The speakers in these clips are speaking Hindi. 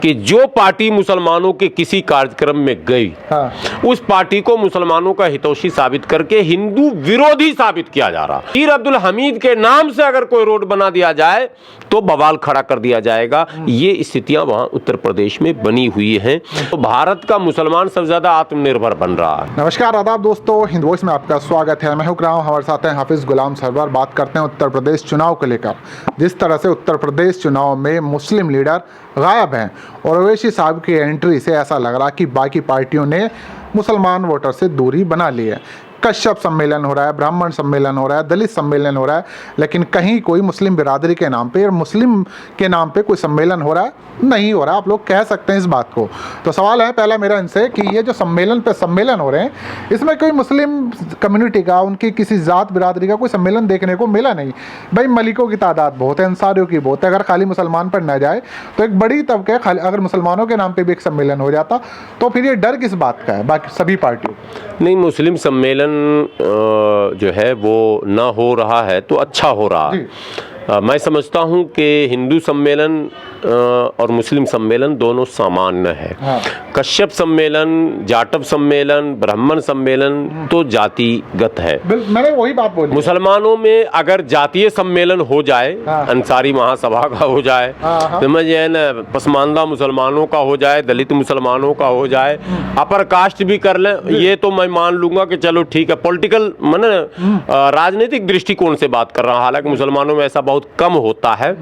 कि जो पार्टी मुसलमानों के किसी कार्यक्रम में गई, उस पार्टी को मुसलमानों का हितैषी साबित करके हिंदू विरोधी साबित किया जा रहा। मीर अब्दुल हमीद के नाम से अगर कोई रोड बना दिया जाए तो बवाल खड़ा कर दिया जाएगा। ये स्थितियां वहां उत्तर प्रदेश में बनी हुई हैं। तो भारत का मुसलमान सबसे ज्यादा आत्मनिर्भर बन रहा है। नमस्कार, आदाब दोस्तों, हिंद वॉइस में आपका स्वागत है। मैं हूं राम, हमारे साथ हैं हाफिज गुलाम सरवर। बात करते हैं उत्तर प्रदेश चुनाव को लेकर। जिस तरह से उत्तर प्रदेश चुनाव में मुस्लिम लीडर गायब हैं और ओवैसी साहब की एंट्री से ऐसा लग रहा कि बाकी पार्टियों ने मुसलमान वोटर से दूरी बना ली है। कश्यप सम्मेलन हो रहा है, ब्राह्मण सम्मेलन हो रहा है, दलित सम्मेलन हो रहा है, लेकिन कहीं कोई मुस्लिम बिरादरी के नाम पे और मुस्लिम के नाम पे कोई सम्मेलन हो रहा है नहीं हो रहा। आप लोग कह सकते हैं इस बात को। तो सवाल है पहला मेरा इनसे कि ये जो सम्मेलन पे सम्मेलन हो रहे हैं, इसमें कोई मुस्लिम कम्युनिटी का, उनकी किसी ज़ात बिरादरी का कोई सम्मेलन देखने को मिला नहीं। भाई मलिकों की तादाद बहुत है, अंसारियों की बहुत है। अगर खाली मुसलमान पर न जाए तो एक बड़ी तबके खाली अगर मुसलमानों के नाम पर भी एक सम्मेलन हो जाता तो फिर ये डर किस बात का है बाकी सभी पार्टियों? नहीं, मुस्लिम सम्मेलन जो है वो ना हो रहा है तो अच्छा हो रहा है। मैं समझता हूं कि हिंदू सम्मेलन और मुस्लिम सम्मेलन दोनों सामान्य है। कश्यप सम्मेलन, जाटव सम्मेलन, ब्राह्मण सम्मेलन तो जातिगत है। मैंने वही बात बोली। मुसलमानों में अगर जातीय सम्मेलन हो जाए, अंसारी महासभा का हो जाए, समझिए ना, पसमानदा मुसलमानों का हो जाए, दलित मुसलमानों का हो जाए, अपर कास्ट भी कर लें, ये तो मैं मान लूंगा कि चलो ठीक है। पॉलिटिकल माने राजनीतिक दृष्टिकोण से बात कर रहा हूं, हालांकि मुसलमानों में ऐसा बहुत कम होता है।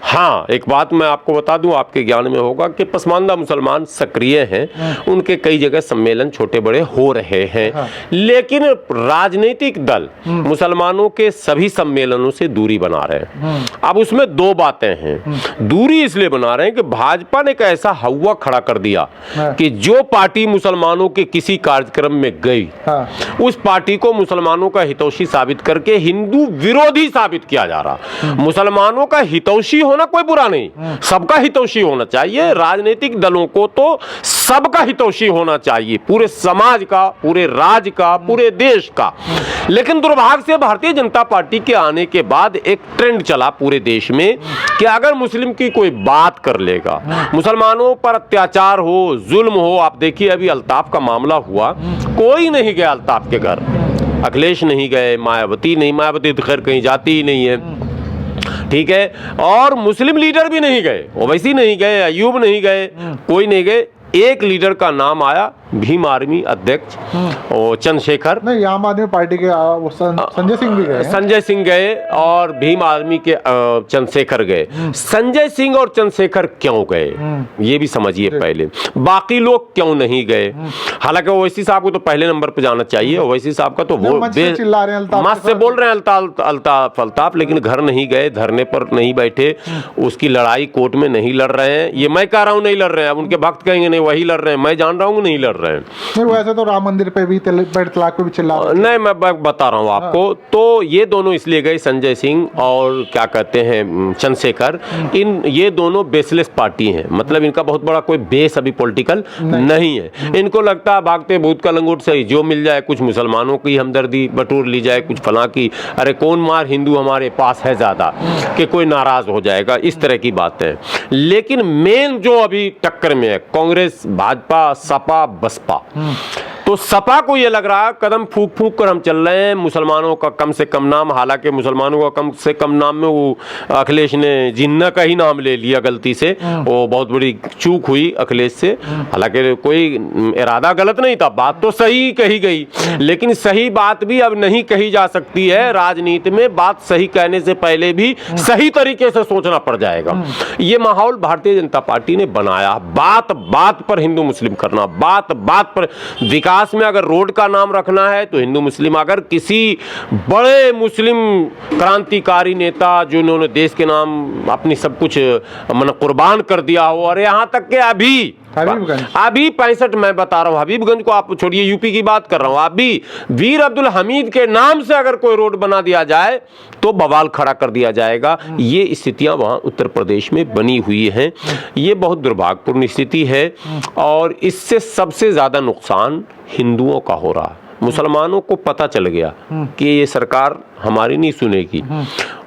हाँ, एक बात मैं आपको बता दूं, आपके ज्ञान में होगा कि पसमानदा मुसलमान सक्रिय हैं, उनके कई जगह सम्मेलन छोटे बड़े हो रहे हैं। लेकिन राजनीतिक दल मुसलमानों के सभी सम्मेलनों से दूरी बना रहे हैं। अब उसमें दो बातें हैं। दूरी इसलिए बना रहे हैं कि भाजपा ने एक ऐसा हवा खड़ा कर दिया कि जो पार्टी मुसलमानों के किसी कार्यक्रम में गई, उस पार्टी को मुसलमानों का हितैषी साबित करके हिंदू विरोधी साबित किया जा रहा। मुसलमानों का हितैषी होना कोई बुरा नहीं, सबका हितैषी होना चाहिए। राजनीतिक दलों को तो सबका हितैषी होना चाहिए, पूरे समाज का, पूरे राज्य का, पूरे देश का। लेकिन दुर्भाग्य से भारतीय जनता पार्टी के आने के बाद एक ट्रेंड चला पूरे देश में कि अगर मुस्लिम की कोई बात कर लेगा, मुसलमानों पर अत्याचार हो, जुल्म हो। आप देखिए अभी अल्ताफ का मामला हुआ, कोई नहीं गया अल्ताफ के घर। अखिलेश नहीं गए, मायावती नहीं, मायावती तो खैर कहीं जाती ही नहीं है, ठीक है। और मुस्लिम लीडर भी नहीं गए, ओवैसी नहीं गए, अयूब नहीं गए, कोई नहीं गए। एक लीडर का नाम आया, भीम आर्मी अध्यक्ष और चंद्रशेखर। नहीं, आम आदमी पार्टी के संजय सिंह भी गए। संजय सिंह गए और भीम आर्मी के चंद्रशेखर गए। संजय सिंह और चंद्रशेखर क्यों गए ये भी समझिए पहले, बाकी लोग क्यों नहीं गए? हालांकि ओवैसी साहब को तो पहले नंबर पे जाना चाहिए। ओवैसी साहब का तो वो मत से बोल रहे हैं अल्ताफ, लेकिन घर नहीं गए, धरने पर नहीं बैठे, उसकी लड़ाई कोर्ट में नहीं लड़ रहे हैं। ये मैं कह रहा हूँ नहीं लड़ रहे हैं, अब उनके भक्त कहेंगे वही लड़ रहे हैं, मैं जान रहा हूँ नहीं लड़ रहे हैं। वैसे तो राम मंदिर पे भी, तलाक पे भी चिल्ला रहे हैं। नहीं, मैं बता रहा हूँ आपको। तो ये दोनों इसलिए गए, संजय सिंह और क्या कहते हैं चंद्रशेखर। ये दोनों बेसलेस पार्टी हैं, मतलब इनका बहुत बड़ा कोई बेस अभी पॉलिटिकल नहीं है। इनको लगता है भागते भूत का लंगोट से जो मिल जाए, कुछ मुसलमानों की हमदर्दी बटोर ली जाए, कुछ फलां की, अरे कौन मार हिंदू हमारे पास है ज्यादा कि कोई नाराज हो जाएगा, इस तरह की बातें। लेकिन मेन जो अभी टक्कर में है, कांग्रेस, भाजपा, सपा, बसपा। तो सपा को ये लग रहा है कदम फूंक फूंक कर हम चल रहे हैं, मुसलमानों का कम से कम नाम, हालांकि मुसलमानों का कम से कम नाम में वो अखिलेश ने जिन्ना का ही नाम ले लिया गलती से, वो बहुत बड़ी चूक हुई अखिलेश से। हालांकि कोई इरादा गलत नहीं था, बात तो सही कही गई, लेकिन सही बात भी अब नहीं कही जा सकती है। राजनीति में बात सही कहने से पहले भी सही तरीके से सोचना पड़ जाएगा। ये माहौल भारतीय जनता पार्टी ने बनाया। बात बात पर हिंदू मुस्लिम करना, बात बात पर विकास में अगर रोड का नाम रखना है तो हिंदू मुस्लिम, अगर किसी बड़े मुस्लिम क्रांतिकारी नेता जिन्होंने देश के नाम अपनी सब कुछ मन कुर्बान कर दिया हो, और यहां तक के अभी 65, मैं बता रहा हूं हबीबगंज को आप छोड़िए, यूपी की बात कर रहा हूं, अभी वीर अब्दुल हमीद के नाम से अगर कोई रोड बना दिया जाए तो बवाल खड़ा कर दिया जाएगा। ये स्थितियां वहां उत्तर प्रदेश में बनी हुई हैं। ये बहुत दुर्भाग्यपूर्ण स्थिति है और इससे सबसे ज्यादा नुकसान हिंदुओं का हो रहा है। मुसलमानों को पता चल गया कि ये सरकार हमारी नहीं सुनेगी।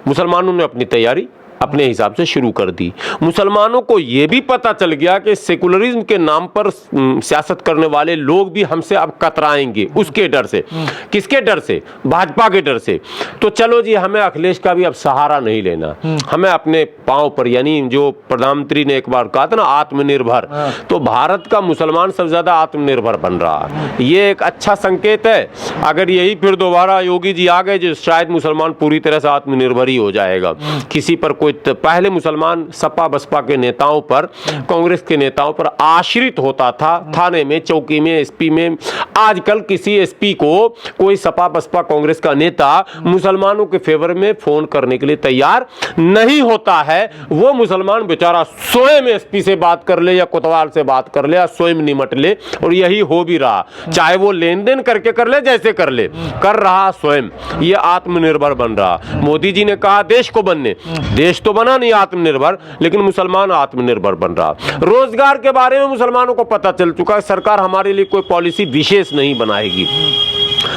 मुसलमानों ने अपनी तैयारी अपने हिसाब से शुरू कर दी। मुसलमानों को यह भी पता चल गया कि सेकुलरिज्म के नाम पर सियासत करने वाले लोग भी हमसे अब कतराएंगे, उसके डर से। किसके डर से? भाजपा के डर से। तो चलो जी, हमें अखिलेश का भी अब सहारा नहीं लेना, हमें अपने पांव पर, यानी जो प्रधानमंत्री ने एक बार कहा था ना, आत्मनिर्भर, तो भारत का मुसलमान सबसे ज्यादा आत्मनिर्भर बन रहा है। ये एक अच्छा संकेत है। अगर यही फिर दोबारा योगी जी आ गए, जो शायद मुसलमान पूरी तरह से आत्मनिर्भर ही हो जाएगा। किसी पर कोई, पहले मुसलमान सपा बसपा के नेताओं पर, कांग्रेस के नेताओं पर आश्रित होता था, थाने में, चौकी में, एसपी में। आजकल किसी एसपी को कोई सपा बसपा कांग्रेस का नेता मुसलमानों के फेवर में फोन करने के लिए तैयार नहीं होता है। वो मुसलमान बेचारा स्वयं एसपी से बात कर ले या कोतवाल से बात कर ले या स्वयं निमट ले, और यही हो भी रहा। चाहे वो लेन देन करके कर ले, जैसे कर ले, कर रहा स्वयं। ये आत्मनिर्भर बन रहा। मोदी जी ने कहा देश को बनने, देश तो बना नहीं आत्मनिर्भर, लेकिन मुसलमान आत्मनिर्भर बन रहा। रोजगार के बारे में मुसलमानों को पता चल चुका है, सरकार हमारे लिए कोई पॉलिसी विशेष नहीं बनाएगी,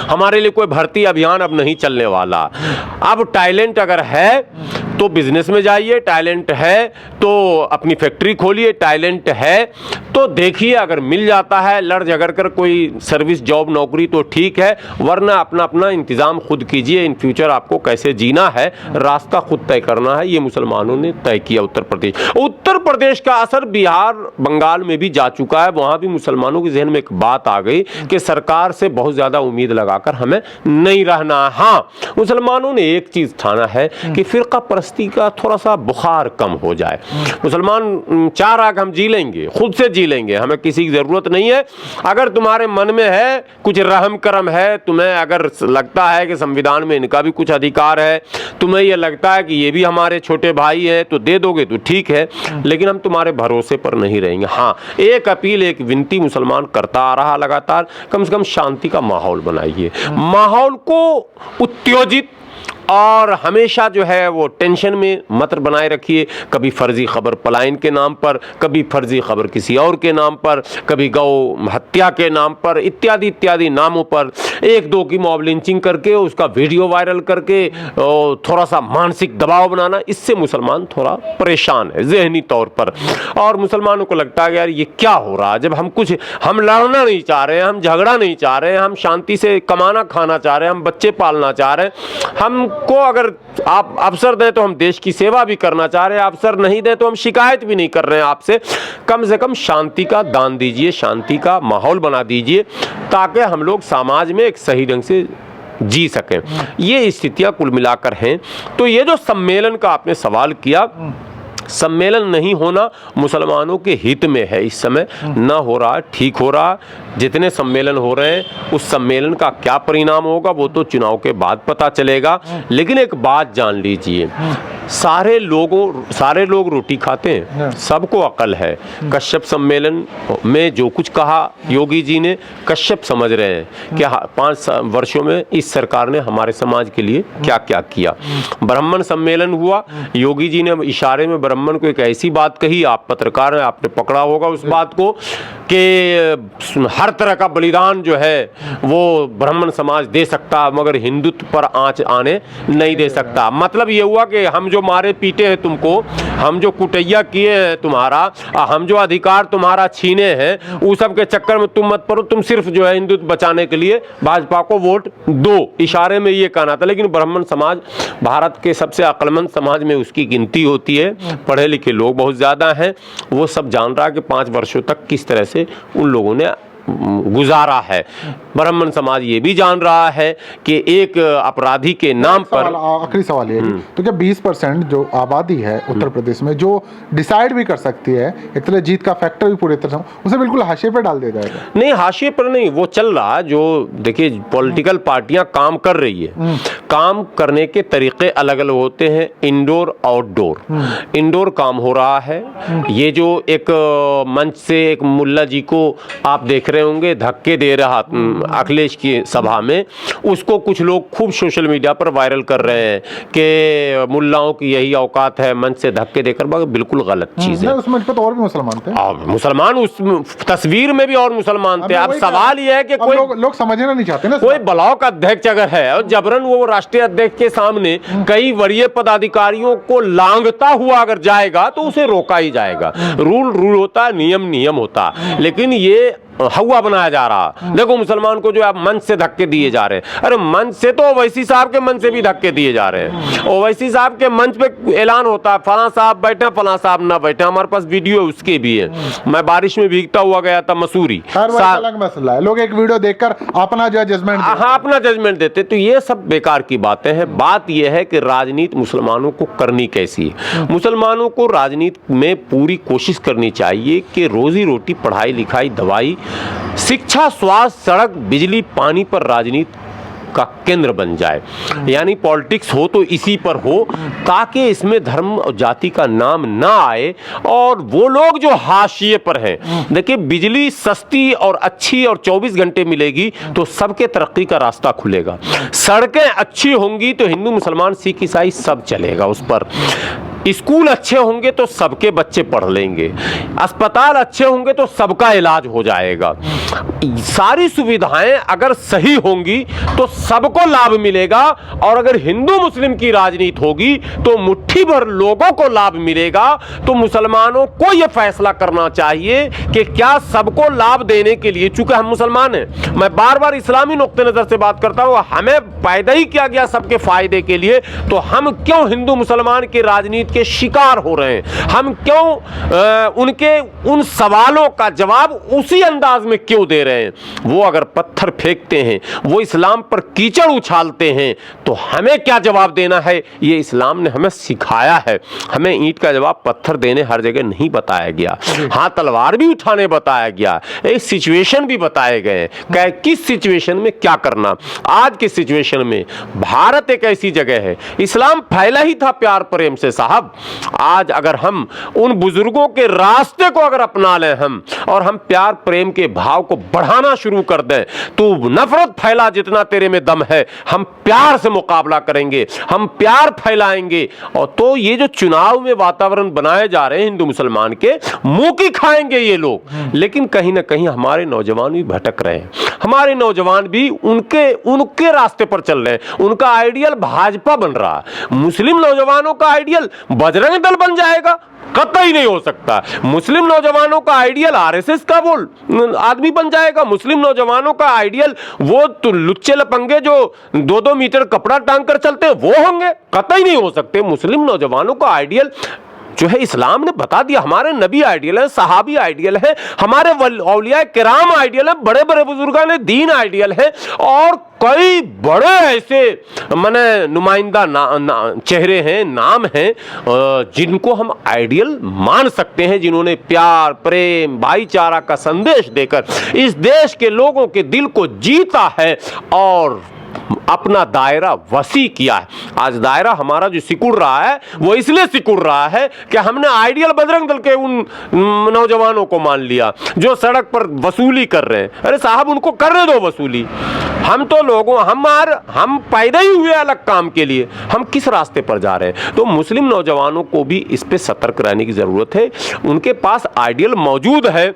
हमारे लिए कोई भर्ती अभियान अब नहीं चलने वाला। अब टैलेंट अगर है तो बिजनेस में जाइए, टैलेंट है तो अपनी फैक्ट्री खोलिए, टैलेंट है तो देखिए, अगर मिल जाता है लड़ झगड़ कर कोई सर्विस जॉब नौकरी तो ठीक है, वरना अपना अपना इंतजाम खुद कीजिए। इन फ्यूचर आपको कैसे जीना है, रास्ता खुद तय करना है। ये मुसलमानों ने तय किया। उत्तर प्रदेश का असर बिहार बंगाल में भी जा चुका है। वहां भी मुसलमानों के जहन में एक बात आ गई कि सरकार से बहुत ज्यादा उम्मीद लगाकर हमें नहीं रहना। हाँ, मुसलमानों ने एक चीज ठाना है कि फिरका परस्ती का थोड़ा सा बुखार कम हो जाए। मुसलमान चार आग हम जी लेंगे, खुद से जी लेंगे, हमें किसी की जरूरत नहीं है। अगर तुम्हारे मन में है कुछ रहम करम है, तुम्हें अगर लगता है कि संविधान में इनका भी कुछ अधिकार है, तुम्हें यह लगता है कि ये भी हमारे छोटे भाई हैं, तो दे दोगे तो ठीक है, लेकिन हम तुम्हारे भरोसे पर नहीं रहेंगे। हाँ, एक अपील, एक विनती मुसलमान करता आ रहा लगातार, कम से कम शांति का माहौल बनाइए। माहौल को उत्तेजित और हमेशा जो है वो टेंशन में मत बनाए रखिए। कभी फर्जी खबर पलायन के नाम पर, कभी फर्जी खबर किसी और के नाम पर, कभी गौ हत्या के नाम पर, इत्यादि इत्यादि नामों पर एक दो की मॉब लिंचिंग करके उसका वीडियो वायरल करके थोड़ा सा मानसिक दबाव बनाना, इससे मुसलमान थोड़ा परेशान है ज़हनी तौर पर। और मुसलमानों को लगता है यार ये क्या हो रहा है, जब हम लड़ना नहीं चाह रहे हैं, हम झगड़ा नहीं चाह रहे हैं, हम शांति से कमाना खाना चाह रहे हैं, हम बच्चे पालना चाह रहे हैं, हम को अगर आप अवसर दें तो हम देश की सेवा भी करना चाह रहे हैं, अवसर नहीं दें तो हम शिकायत भी नहीं कर रहे हैं आपसे। कम से कम शांति का दान दीजिए, शांति का माहौल बना दीजिए, ताकि हम लोग समाज में एक सही ढंग से जी सकें। ये स्थितियां कुल मिलाकर हैं। तो ये जो सम्मेलन का आपने सवाल किया, सम्मेलन नहीं होना मुसलमानों के हित में है। इस समय ना हो रहा, ठीक हो रहा। जितने सम्मेलन हो रहे हैं, उस सम्मेलन का क्या परिणाम होगा वो तो चुनाव के बाद पता चलेगा। लेकिन एक बात जान लीजिए, सारे लोग रोटी खाते हैं, सबको अकल है। कश्यप सम्मेलन में जो कुछ कहा योगी जी ने, कश्यप समझ रहे हैं कि 5 वर्षों में इस सरकार ने हमारे समाज के लिए क्या क्या किया। ब्राह्मण सम्मेलन हुआ, योगी जी ने इशारे में ब्राह्मण को एक ऐसी बात कही, आप पत्रकार हैं, आपने पकड़ा होगा उस बात को, कि हर तरह का बलिदान जो है वो ब्राह्मण समाज दे सकता, मगर हिंदुत्व पर आंच आने नहीं दे सकता। मतलब ये हुआ कि हम जो मारे पीटे हैं तुमको, हम जो कुटैया किए हैं तुम्हारा, हम जो अधिकार तुम्हारा छीने हैं, उस सब के चक्कर में तुम मत पड़ो, तुम सिर्फ जो है हिंदुत्व बचाने के लिए भाजपा को वोट दो। इशारे में ये कहना था। लेकिन ब्राह्मण समाज भारत के सबसे अक्लमंद समाज में उसकी गिनती होती है, पढ़े लिखे लोग बहुत ज्यादा हैं, वो सब जान रहा है कि 5 वर्षों तक किस तरह से उन लोगों ने गुजारा है। ब्राह्मण समाज ये भी जान रहा है कि एक अपराधी के नाम पर। आखिरी सवाल ये, तो क्या 20% जो आबादी है उत्तर प्रदेश में, जो डिसाइड भी कर सकती है, एक तरह जीत का फैक्टर भी पूरी तरह से, उसे बिल्कुल हाशिए पर डाल दिया जाएगा? नहीं, हाशिए पर नहीं, वो चल रहा। जो देखिए पॉलिटिकल पार्टियां काम कर रही है, काम करने के तरीके अलग अलग होते हैं, इंडोर आउटडोर। इंडोर काम हो रहा है। ये जो एक मंच से एक मुल्ला जी को आप देख रहे होंगे, धक्के दे रहा अखिलेश की सभा में, उसको कुछ लोग खूब सोशल मीडिया पर वायरल कर रहे हैं कि मुल्लाओं की यही औकात है मंच से धक्के देकर। बिल्कुल गलत चीज है। उस मंच पर तो और भी मुसलमान थे, मुसलमान उस तस्वीर में भी और मुसलमान थे। अब सवाल यह है कि कोई लोग समझना नहीं चाहते ना, कोई ब्लॉक अध्यक्ष अगर है और जबरन वो राष्ट्रीय अध्यक्ष के सामने कई वरीय पदाधिकारियों को लांघता हुआ अगर जाएगा तो उसे रोका ही जाएगा। रूल होता है, नियम होता है, लेकिन ये हवा बनाया जा रहा। देखो मुसलमान को जो आप मंच से धक्के दिए जा रहे हैं, अरे मंच से तो ओवैसी साहब के मंच से भी धक्के दिए जा रहे हैं। ओवैसी साहब के मंच पे ऐलान होता है फलां साहब बैठे, फलां साहब ना बैठे। हमारे पास वीडियो उसके भी है। मैं बारिश में भीगता हुआ गया था मसूरी। अलग मसला है, लोग एक वीडियो देखकर अपना जो जजमेंट, हाँ, अपना जजमेंट देते। तो ये सब बेकार की बातें हैं। बात यह है कि राजनीति मुसलमानों को करनी कैसी है। मुसलमानों को राजनीति में पूरी कोशिश करनी चाहिए कि रोजी रोटी, पढ़ाई लिखाई, दवाई, शिक्षा, स्वास्थ्य, सड़क, बिजली, पानी पर राजनीति का केंद्र बन जाए। यानी पॉलिटिक्स हो तो इसी पर हो, ताकि इसमें धर्म और जाति का नाम ना आए। और वो लोग जो हाशिए पर हैं, देखिए बिजली सस्ती और अच्छी और 24 घंटे मिलेगी तो सबके तरक्की का रास्ता खुलेगा। सड़कें अच्छी होंगी तो हिंदू, मुसलमान, सिख, ईसाई सब चलेगा उस पर। स्कूल अच्छे होंगे तो सबके बच्चे पढ़ लेंगे। अस्पताल अच्छे होंगे तो सबका इलाज हो जाएगा। सारी सुविधाएं अगर सही होंगी तो सबको लाभ मिलेगा। और अगर हिंदू मुस्लिम की राजनीति होगी तो मुट्ठी भर लोगों को लाभ मिलेगा। तो मुसलमानों को यह फैसला करना चाहिए कि क्या सबको लाभ देने के लिए, चूंकि हम मुसलमान हैं, मैं बार बार इस्लामी नुक्ते नजर से बात करता हूं, हमें पैदा ही किया गया सबके फायदे के लिए, तो हम क्यों हिंदू मुसलमान की राजनीति के शिकार हो रहे हैं? हम क्यों उनके उन सवालों का जवाब उसी अंदाज में क्यों दे रहे हैं? वो अगर पत्थर फेंकते हैं, वो इस्लाम पर कीचड़ उछालते हैं, तो हमें क्या जवाब देना है? ये इस्लाम ने हमें सिखाया है। हमें ईंट का जवाब पत्थर देने हर जगह नहीं बताया गया। हाँ, तलवार भी उठाने बताया गया, एक सिचुएशन भी बताए गए कि किस सिचुएशन में क्या करना। आज की सिचुएशन में भारत एक ऐसी जगह है, इस्लाम फैला ही था प्यार प्रेम से साहब। आज अगर हम उन बुजुर्गों के रास्ते को अगर अपना लें हम, और हम प्यार प्रेम के भाव को बढ़ाना शुरू कर दें, तो नफरत फैला जितना तेरे में दम है, हम प्यार से मुकाबला करेंगे, हम प्यार फैलाएंगे। और तो ये जो चुनाव में वातावरण बनाए जा रहे हैं हिंदू मुसलमान के, मुंह की खाएंगे ये लोग। लेकिन कहीं ना कहीं हमारे नौजवान भी भटक रहे हैं। हमारे नौजवान भी उनके रास्ते पर चल रहे हैं। उनका आइडियल भाजपा बन रहा है। मुस्लिम नौजवानों का आइडियल बजरंग दल बन जाएगा, कतई नहीं हो सकता। मुस्लिम नौजवानों का आइडियल आरएसएस का वो आदमी बन जाएगा। मुस्लिम नौजवानों का आइडियल वो तो लुच्चे लपंगे जो 2-2 मीटर कपड़ा टांग कर चलते हैं वो होंगे, कतई नहीं हो सकते। मुस्लिम नौजवानों का आइडियल जो है इस्लाम ने बता दिया। हमारे नबी आइडियल है, सहाबी आइडियल है, हमारे औलिया किराम आइडियल है, बड़े बड़े बुजुर्गों ने दीन आइडियल है, और कई बड़े ऐसे माने नुमाइंदा चेहरे हैं, नाम हैं, जिनको हम आइडियल मान सकते हैं, जिन्होंने प्यार प्रेम भाईचारा का संदेश देकर इस देश के लोगों के दिल को जीता है और अपना दायरा वसी किया है। आज दायरा हमारा जो सिकुड़ रहा है वो इसलिए सिकुड़ रहा है कि हमने आइडियल बजरंग दल के उन नौजवानों को मान लिया जो सड़क पर वसूली कर रहे हैं। अरे साहब, उनको करने दो वसूली। हम तो लोगों हम पैदा ही हुए अलग काम के लिए, हम किस रास्ते पर जा रहे हैं? तो मुस्लिम नौजवानों को भी इस पे सतर्क रहने की जरूरत है। उनके पास आइडियल मौजूद है,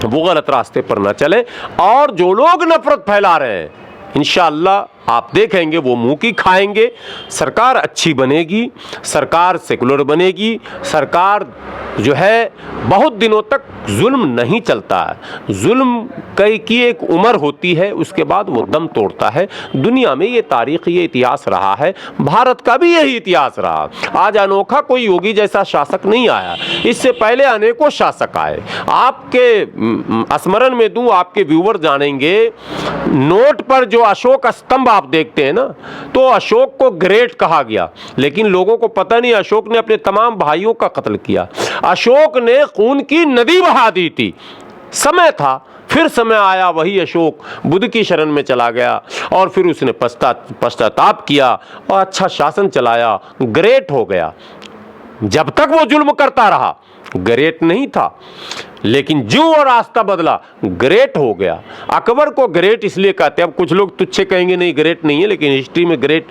वो गलत रास्ते पर ना चले। और जो लोग नफरत फैला रहे हैं, इंशाअल्लाह आप देखेंगे वो मुंह की खाएंगे। सरकार अच्छी बनेगी, सरकार सेकुलर बनेगी, सरकार जो है बहुत दिनों तक जुल्म नहीं चलता है। जुल्म की एक उम्र होती है, उसके बाद वो दम तोड़ता है। दुनिया में ये तारीख, ये इतिहास रहा है, भारत का भी यही इतिहास रहा। आज अनोखा कोई योगी जैसा शासक नहीं आया, इससे पहले अनेकों शासक आए। आपके स्मरण में दूं, आपके व्यूवर जानेंगे, नोट पर जो अशोक स्तंभ आप देखते हैं ना, तो अशोक को ग्रेट कहा गया, लेकिन लोगों को पता नहीं अशोक ने अपने तमाम भाइयों का कत्ल किया। अशोक ने खून की नदी बहा दी थी। समय था, फिर समय आया, वही अशोक बुद्ध की शरण में चला गया और फिर उसने पश्चाताप किया और अच्छा शासन चलाया, ग्रेट हो गया। जब तक वो जुल्म करता रहा, ग्रेट नहीं था, लेकिन जो और रास्ता बदला ग्रेट हो गया। अकबर को ग्रेट इसलिए कहते हैं, अब कुछ लोग तुच्छे कहेंगे नहीं ग्रेट नहीं है, लेकिन हिस्ट्री में ग्रेट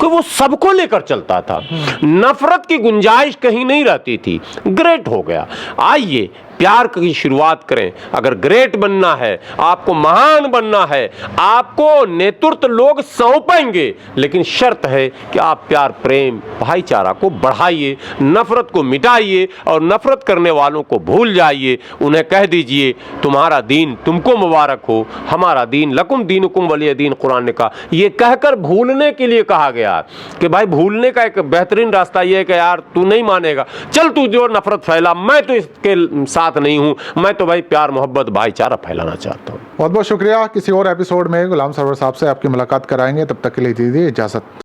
कि वो सबको लेकर चलता था, नफरत की गुंजाइश कहीं नहीं रहती थी, ग्रेट हो गया। आइए प्यार की शुरुआत करें। अगर ग्रेट बनना है, आपको महान बनना है, आपको नेतृत्व लोग सौंपेंगे, लेकिन शर्त है कि आप प्यार, प्रेम, भाईचारा को बढ़ाइए, नफरत को मिटाइए और नफरत करने वालों को भूल जाइए। उन्हें कह दीजिए तुम्हारा दीन तुमको मुबारक हो, हमारा दीन लकुम दीनुकुम वलिय दीन, कुरान ने कहा। ये कहकर भूलने के लिए कहा गया कि भाई भूलने का एक बेहतरीन रास्ता यह है कि यार तू नहीं मानेगा, चल तू जो नफरत फैला, मैं तो इसके साथ नहीं हूं, मैं तो भाई प्यार मोहब्बत भाईचारा फैलाना चाहता हूं। बहुत बहुत शुक्रिया। किसी और एपिसोड में गुलाम सरवर साहब से आपकी मुलाकात कराएंगे, तब तक के लिए दीजिए इजाजत।